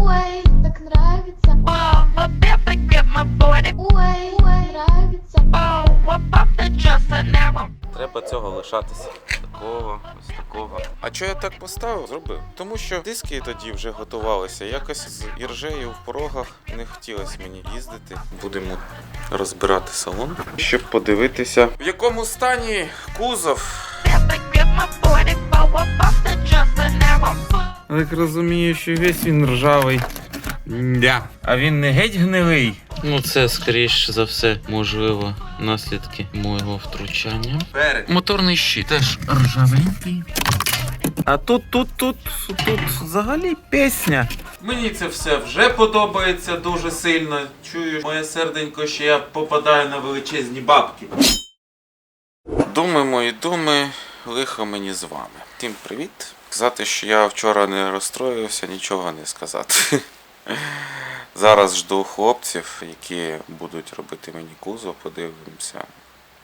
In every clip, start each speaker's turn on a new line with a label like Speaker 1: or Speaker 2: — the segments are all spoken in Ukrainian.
Speaker 1: Ой, так нравится. Ой, нравится.
Speaker 2: Треба цього лишатися. Такого, ось такого. А чого я так поставив? Зробив. Тому що диски тоді вже готувалися. Якось з іржею в порогах не хотілося мені їздити. Будемо розбирати салон, щоб подивитися, в якому стані кузов. Так розумію, що весь він ржавий. Да. А він не геть гнилий. Ну це, скоріш за все, можливо, наслідки моєго втручання. Моторний щит теж ржавенький. А тут взагалі пісня. Мені це все вже подобається дуже сильно. Чую, моє серденько, що я попадаю на величезні бабки. Думи мої думи, лихо мені з вами. Всім привіт. Сказати, що я вчора не розстроївся, нічого не сказати. Зараз жду хлопців, які будуть робити мені кузов, подивимося,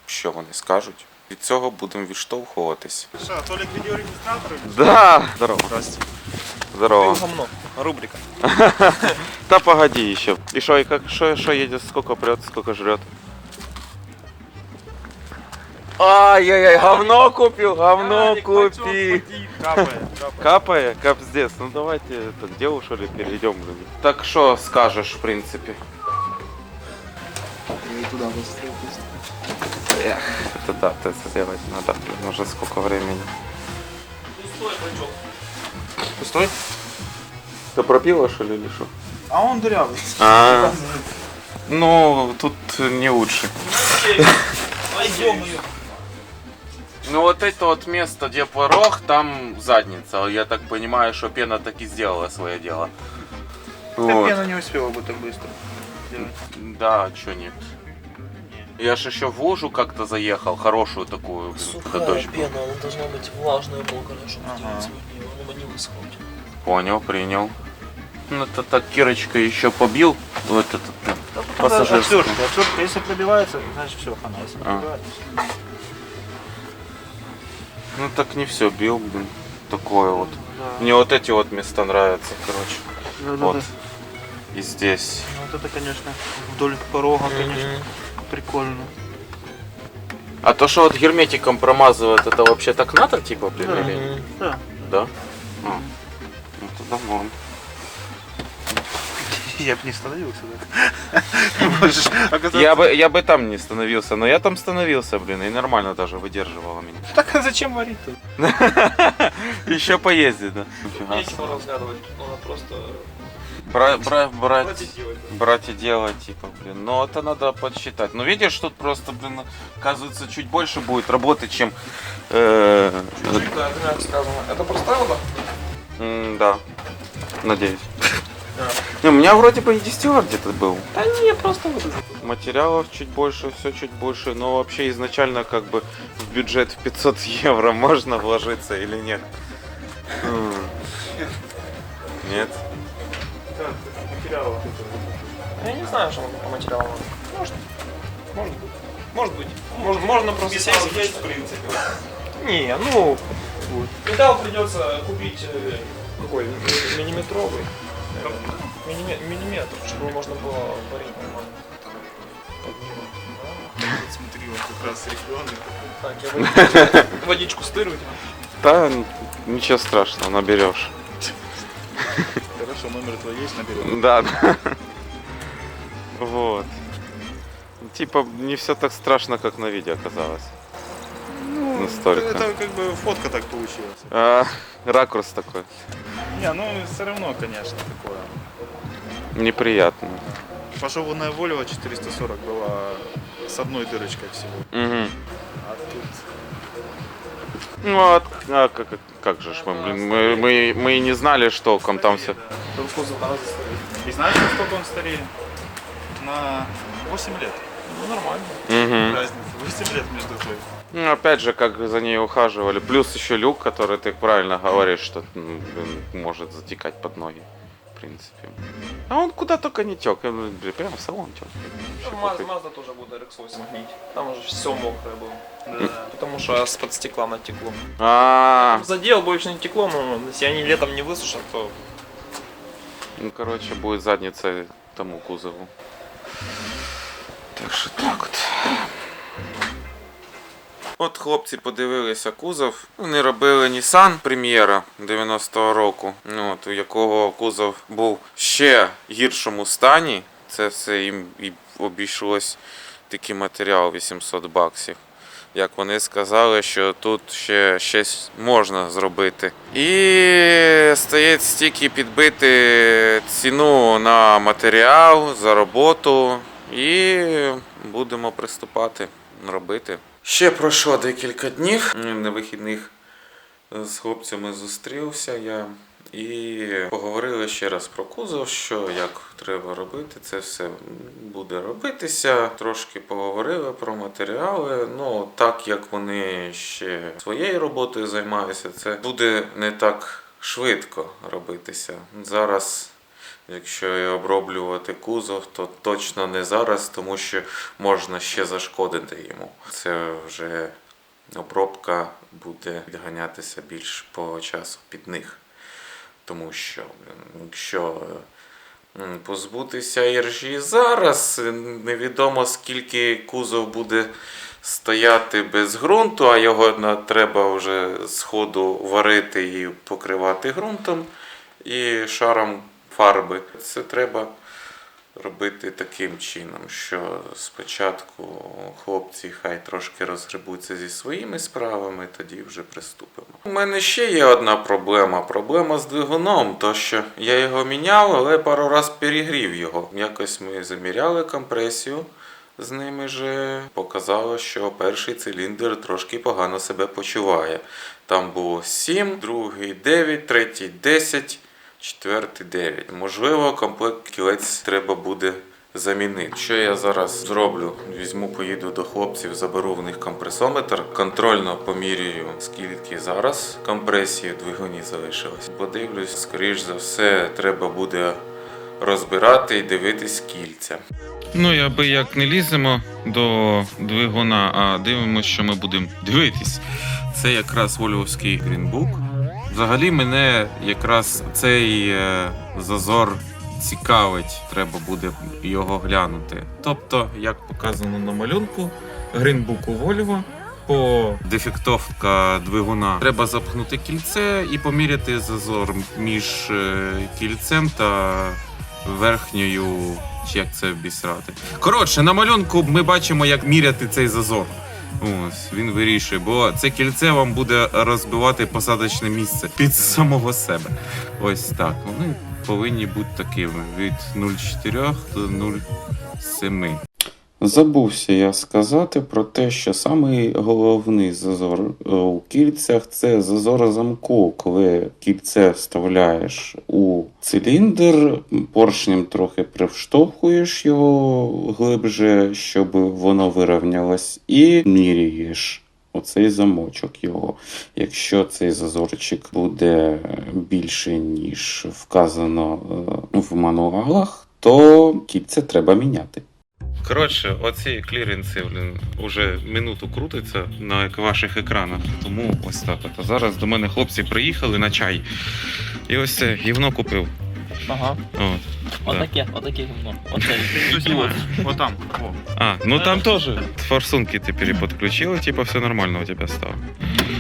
Speaker 2: що вони скажуть. Від цього будемо відштовхуватись.
Speaker 3: Що, Толік відеорегістратор?
Speaker 2: Да! Здорово.
Speaker 3: Здрасте.
Speaker 2: Здорово.
Speaker 3: Гомно. Рубрика.
Speaker 2: Да погоди еще. И что, и как, что едет, сколько прет, сколько жрет? Ай-яй-яй, говно купил, говно купил. Капает, капздец. Ну давайте это, к делу что ли перейдем. Так что скажешь, в принципе?
Speaker 3: Не туда быстрее.
Speaker 2: Эх, это да, это сделать надо. Нужно сколько времени.
Speaker 3: Пустой бачок. Пустой?
Speaker 2: Ты пропила что ли или что?
Speaker 3: А он дырявый.
Speaker 2: А, ну тут не лучше.
Speaker 3: Пойдем ее.
Speaker 2: Ну вот это вот место, где порог, там задница. Я так понимаю, что пена таки сделала свое дело. Вот.
Speaker 3: Пена не успела бы так быстро делать.
Speaker 2: Да, чё нет. Я ж еще в лужу как-то заехал, хорошую такую.
Speaker 4: Сухая
Speaker 2: дождь был.
Speaker 4: пена, она должна быть влажная, мокрая, чтобы
Speaker 3: Ага.
Speaker 4: сделать сегодня, она не высохла.
Speaker 2: Понял, принял. Ну это так Кирочка еще побил. Вот этот пассажирский.
Speaker 3: Отвертка, если пробивается, значит все, хана. Если не пробивается,
Speaker 2: Ну так не все бил, блин. Такое вот.
Speaker 3: да.
Speaker 2: Мне вот эти вот места нравятся, короче.
Speaker 3: Да,
Speaker 2: Вот.
Speaker 3: да.
Speaker 2: И здесь.
Speaker 3: Ну, вот это, конечно, вдоль порога, конечно, прикольно.
Speaker 2: А то, что вот герметиком промазывают, это вообще так надо, типа, блин,
Speaker 3: Да.
Speaker 2: или?
Speaker 3: Да.
Speaker 2: Да? А, ну тогда норм.
Speaker 3: Я бы не становился, да? Можешь оказаться-
Speaker 2: Я бы там не становился, но я там становился, блин, и нормально даже выдерживало меня.
Speaker 3: Так а зачем варить-то?
Speaker 2: Еще поездить, да? Нифига
Speaker 4: Нечего
Speaker 2: себе.
Speaker 4: разгадывать, она просто...
Speaker 2: Брать и делать, типа, блин. Но это надо подсчитать. Ну видишь, тут просто, блин, оказывается, чуть больше будет работы, чем...
Speaker 4: Чуть-чуть, да, это мягко сказано. Это простая вода?
Speaker 2: Да, надеюсь. Не, у меня вроде бы и дистиллер где-то был.
Speaker 4: Да не, просто вода.
Speaker 2: Материалов чуть больше, все чуть больше, но вообще изначально как бы в бюджет в 500 евро можно вложиться или нет? Нет?
Speaker 4: Я не знаю, что по материалам. Может быть. Можно просто сесть и в принципе. Не, ну... Металл придется купить какой? Миллиметровый. Миллиметр, чтобы можно было варить нормально.
Speaker 3: Смотри, он как раз регионный.
Speaker 4: Так, я водичку стырю.
Speaker 2: Да, ничего страшного, наберешь.
Speaker 3: Хорошо, номер твой есть, наберем.
Speaker 2: Да. Вот. Типа не все так страшно, как на видео оказалось. Настолько.
Speaker 3: Это как бы фотка так получилась.
Speaker 2: Ракурс такой.
Speaker 3: Не, ну все равно, конечно, такое.
Speaker 2: Неприятно.
Speaker 3: Пошовная Volvo 440 была с одной дырочкой всего.
Speaker 2: Угу.
Speaker 3: А тут...
Speaker 2: Ну а как же ж мы, блин, мы и не знали, что там все.
Speaker 3: И знаешь, насколько он старее? На 8 лет.
Speaker 4: Ну, нормально.
Speaker 2: Угу.
Speaker 3: Разница. 8 лет между той.
Speaker 2: Ну, опять же, как за ней ухаживали. Плюс еще люк, который ты правильно говоришь, что блин, может затекать под ноги. В принципе. А он куда только не тек. Прямо в салон тек.
Speaker 4: Мазда тоже будет RX-8 гнить. Там уже все мокрое было. Да. Потому что с-под стекла натекло.
Speaker 2: А,
Speaker 4: Задел больше не текло, но если они летом не высушат, то
Speaker 2: Ну, коротше, буде задниця тому кузову. Так що так от. От хлопці подивилися кузов. Вони робили Nissan Premiera 90-го року, от, у якого кузов був ще в гіршому стані. Це все їм і обійшлось такий матеріал $800. Як вони сказали, що тут ще щось можна зробити. І стається тільки підбити ціну на матеріал, за роботу. І будемо приступати робити. Ще пройшло декілька днів. На вихідних з хлопцями зустрівся я. І поговорили ще раз про кузов, що як треба робити, це все буде робитися. Трошки поговорили про матеріали. Ну, так як вони ще своєю роботою займаються, це буде не так швидко робитися. Зараз, якщо і оброблювати кузов, то точно не зараз, тому що можна ще зашкодити йому. Це вже обробка буде відганятися більш по часу під них. Тому що, якщо позбутися іржі зараз, невідомо скільки кузов буде стояти без ґрунту, а його треба вже з ходу варити і покривати ґрунтом і шаром фарби. Це треба робити таким чином, що спочатку хлопці хай трошки розгребуться зі своїми справами, тоді вже приступимо. У мене ще є одна проблема. Проблема з двигуном, то що я його міняв, але пару раз перегрів його. Якось ми заміряли компресію з ними же. Показало, що перший циліндр трошки погано себе почуває. Там було 7, другий 9, третій 10. Четвертий 9. Можливо, комплект кілець треба буде замінити. Що я зараз зроблю? Візьму, поїду до хлопців, заберу в них компресометр, контрольно помірюю, скільки зараз компресії в двигуні залишилось. Подивлюсь, скоріш за все, треба буде розбирати і дивитись кільця. Ну, і аби як не ліземо до двигуна, а дивимося, що ми будемо дивитись. Це якраз вольвовський Green Book. Взагалі мене якраз цей зазор цікавить, треба буде його глянути. Тобто, як показано на малюнку, Green Book у Volvo, по дефектовка двигуна треба запхнути кільце і поміряти зазор між кільцем та верхньою, чи як це обісрати. Коротше, на малюнку ми бачимо, як міряти цей зазор. Ось, він вирішує, бо це кільце вам буде розбивати посадочне місце під самого себе. Ось так. Вони повинні бути такими від 0,4 до 0,7. Забувся я сказати про те, що самий головний зазор у кільцях – це зазор замку. Коли кільце вставляєш у циліндр, поршнем трохи привштовхуєш його глибше, щоб воно вирівнялось, і міряєш оцей замочок його. Якщо цей зазорчик буде більший, ніж вказано в мануалах, то кільце треба міняти. Коротше, оці кліренси, вже минуту крутиться на ваших екранах, тому ось так. А зараз до мене хлопці приїхали на чай. І ось це гівно купив.
Speaker 4: Ага.
Speaker 2: Отаке
Speaker 4: гівно. Оце.
Speaker 3: Вот там. О.
Speaker 2: А, ну там теж форсунки ти переподключила, типа все нормально у тебе стало.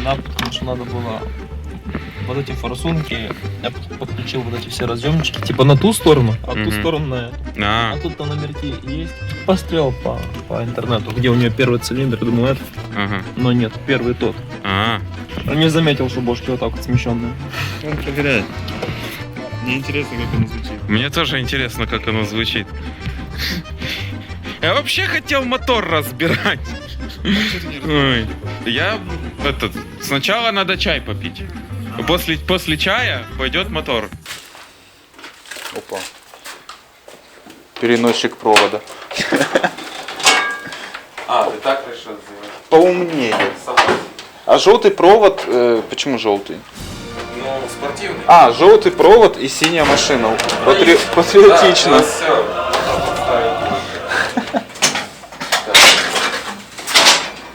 Speaker 4: Да, потому что надо было вот эти форсунки, я подключил вот эти все разъемнички, типа на ту сторону, а ту сторону на эту. А тут на номерке есть. Пострел по интернету, где у нее первый цилиндр, думаю, это. Но нет, первый тот. Не заметил, что бошки вот так вот смещенные.
Speaker 3: Он проверяет. Мне интересно, как оно звучит.
Speaker 2: Мне тоже интересно, как оно звучит. Я вообще хотел мотор разбирать. Ой. Я сначала надо чай попить. После чая пойдет мотор.
Speaker 3: Опа. Переносчик провода.
Speaker 2: А, ты так решил сделать?
Speaker 3: Поумнее. А желтый провод, почему желтый?
Speaker 2: Ну, спортивный.
Speaker 3: А, желтый провод и синяя машина. Патриотично.
Speaker 2: Да, все.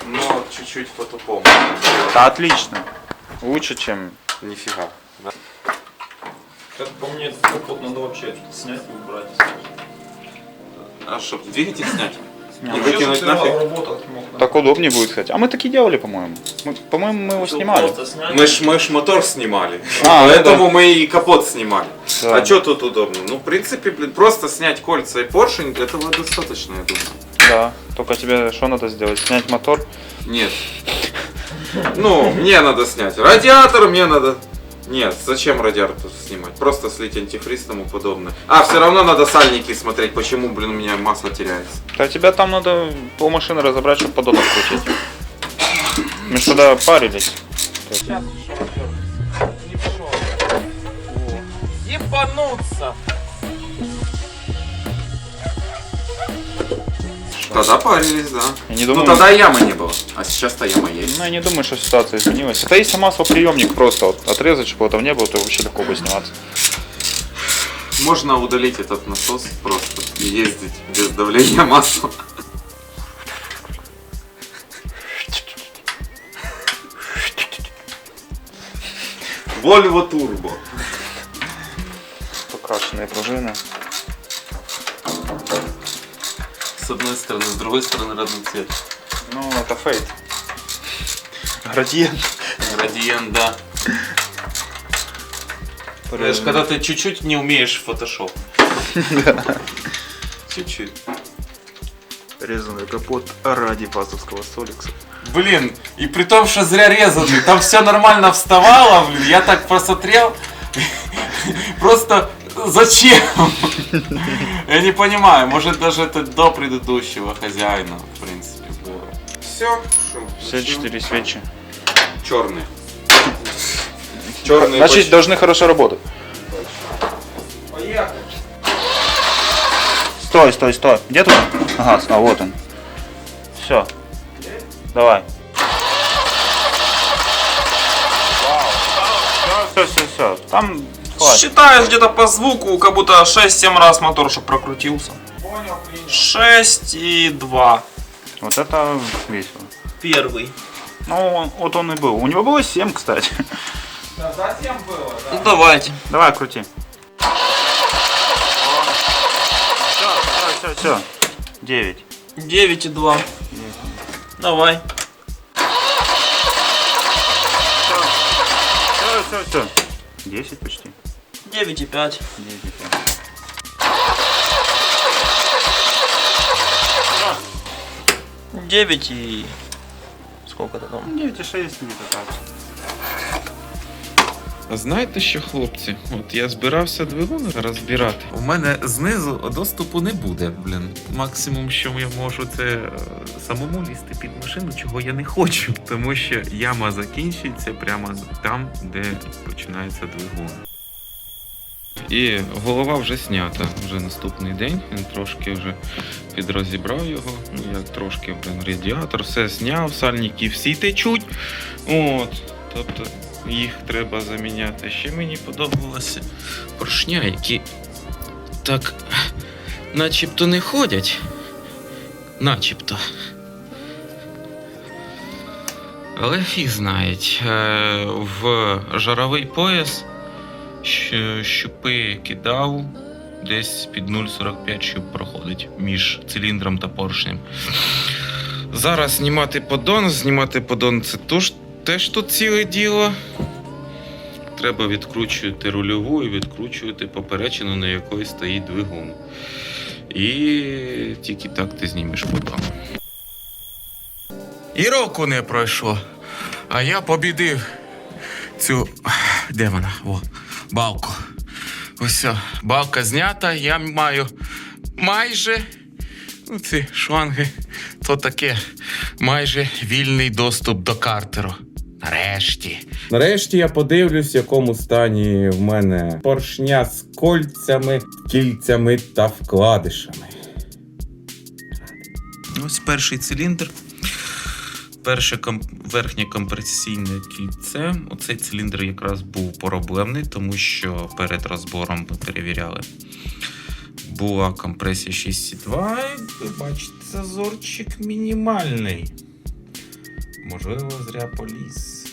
Speaker 2: Но чуть-чуть по-тупому.
Speaker 3: Да, отлично. Лучше, чем
Speaker 2: нифига. Да.
Speaker 4: Как по мне, этот капот надо вообще снять и убрать.
Speaker 2: А что, двигатель снять?
Speaker 3: Снял.
Speaker 2: И выкинуть нафиг?
Speaker 3: Так удобнее будет, кстати. А мы так и делали, по-моему. По-моему, мы его снимали.
Speaker 2: Мы ж мотор снимали.
Speaker 3: А,
Speaker 2: Поэтому мы и капот снимали.
Speaker 3: Да.
Speaker 2: А что тут удобно? Ну, в принципе, блин, просто снять кольца и поршень, этого достаточно, я думаю.
Speaker 3: Да. Только тебе что надо сделать? Снять мотор?
Speaker 2: Нет. Ну, мне надо снять. Радиатор мне надо. Нет, зачем радиатор снимать? Просто слить антифриз и тому подобное. А, все равно надо сальники смотреть, почему, блин, у меня масло теряется.
Speaker 3: Да тебя там надо пол машины разобрать, чтобы поддон открутить. Мы ж тогда парились.
Speaker 4: Ебануться!
Speaker 2: Тогда парились, да.
Speaker 3: Я не думаю,
Speaker 2: Ну тогда ямы не было, а сейчас-то яма есть.
Speaker 3: ну, я не думаю, что ситуация изменилась. Это если маслоприемник просто вот отрезать, чтобы его там не было, то вообще легко будет сниматься.
Speaker 2: Можно удалить этот насос просто и ездить без давления масла. Volvo Turbo.
Speaker 3: Покрашенные пружины.
Speaker 2: С одной стороны, с другой стороны родной цвет.
Speaker 3: Ну, это фейт. Градиент.
Speaker 2: Градиент, да. Знаешь, когда ты чуть-чуть не умеешь фотошоп. Чуть-чуть.
Speaker 3: Резаный капот ради пазовского Соликса.
Speaker 2: Блин, и при том, что зря резанный, там все нормально вставало, блин, я так просмотрел. Просто зачем? Я не понимаю, может даже это до предыдущего хозяина, в принципе, было. Все,
Speaker 3: Все 4 свечи.
Speaker 2: черные. Черные.
Speaker 3: Значит, должны хорошо работать.
Speaker 2: Поехали.
Speaker 3: Стой, стой, стой. Где тут? Ага, а вот он. Все. Давай. Все. Там хватит.
Speaker 4: Считаешь где-то по звуку, как будто 6-7 раз мотор, чтобы прокрутился. 6 и 2.
Speaker 3: Вот это весело.
Speaker 4: Первый.
Speaker 3: Ну, вот он и был. У него было 7, кстати.
Speaker 2: Да, затем было, да.
Speaker 4: Ну давайте.
Speaker 3: Давай, крути. Все. 9.
Speaker 4: 9 и 2. Давай.
Speaker 3: Все. 10 почти.
Speaker 4: 9 и 5.
Speaker 3: 9 и 5.
Speaker 4: 9 и... Сколько это там?
Speaker 3: 9 и 6 где-то так.
Speaker 2: А знаєте що, хлопці? От я збирався двигун розбирати. У мене знизу доступу не буде, блін. Максимум, що я можу, це самому лізти під машину, чого я не хочу. Тому що яма закінчується прямо там, де починається двигун. І голова вже знята. Вже наступний день. Він трошки вже підрозібрав його. Ну як трошки, блін, радіатор, все зняв, сальники всі течуть. От. Тобто їх треба заміняти. Ще мені подобалося поршня, які так начебто не ходять. Начебто. Але фіг знають. В жаровий пояс щупи кидав десь під 0,45 щуп проходить між циліндром та поршнем. Зараз знімати поддон це теж тут ціле діло. Треба відкручувати рульову і відкручувати поперечину, на якої стоїть двигун. І тільки так ти знімеш поддон. І року не пройшло, а я побідив цю... Де вона? О, балку. Ось, балка знята, я маю майже... Ну, ці шланги, то таке, майже вільний доступ до картеру. Нарешті я подивлюсь, в якому стані в мене поршня з кольцями, кільцями та вкладишами. Ось перший циліндр. Перше верхнє компресійне кільце. Оцей циліндр якраз був проблемний, тому що перед розбором ми перевіряли. Була компресія 6,2, і ви бачите, зазорчик мінімальний. Можливо, зря поліз.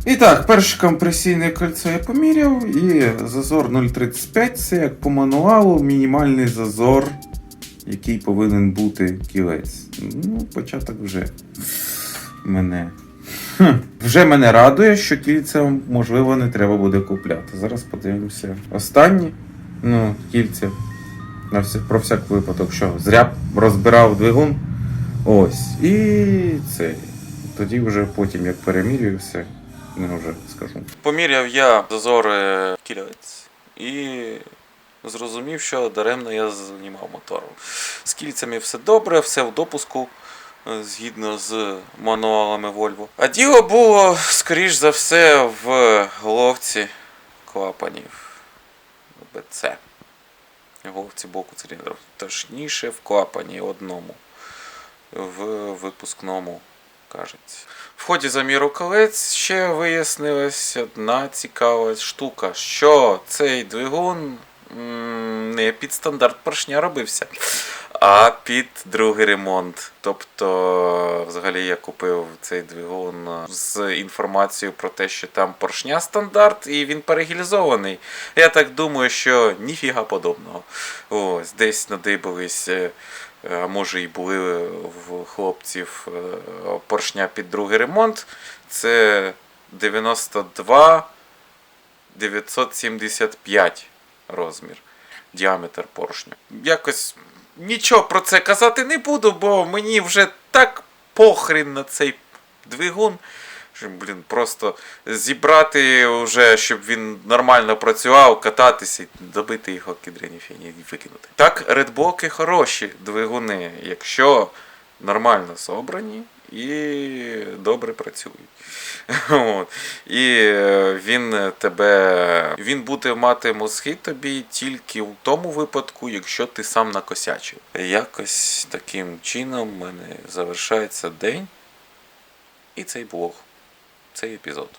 Speaker 5: І так, перше компресійне кольцо я поміряв, і зазор 0,35 це як по мануалу мінімальний зазор, який повинен бути кілець. Ну, початок вже мене. Вже мене радує, що кільця, можливо, не треба буде купляти. Зараз подивимося. Останні, кільця. Про всяк випадок, що зря розбирав двигун. Ось. І це. Тоді вже потім, як перемірюю все, не вже скажу. Поміряв я зазори кілець і зрозумів, що даремно я знімав мотору. З кільцями все добре, все в допуску, згідно з мануалами Volvo. А діло було, скоріш за все, в головці клапанів БЦ. Головці боку циліндрів. Точніше в клапані одному. В випускному, кажеться. В ході заміру колець ще вияснилась одна цікава штука, що цей двигун не під стандарт поршня робився, а під другий ремонт. Тобто, взагалі, я купив цей двигун з інформацією про те, що там поршня стандарт і він перегільзований. Я так думаю, що ніфіга подобного. Ось, десь надибались, а може і були в хлопців поршня під другий ремонт. Це 92 975 розмір, діаметр поршня. Якось нічого про це казати не буду, бо мені вже так похрін на цей двигун, що, просто зібрати вже, щоб він нормально працював, кататися і добити його кідряні фіні і викинути. Так, редблоки хороші двигуни, якщо нормально собрані і добре працюють. От. І він буде мати мозги тобі тільки в тому випадку, якщо ти сам накосячив. Якось таким чином в мене завершається день і цей блог, цей епізод.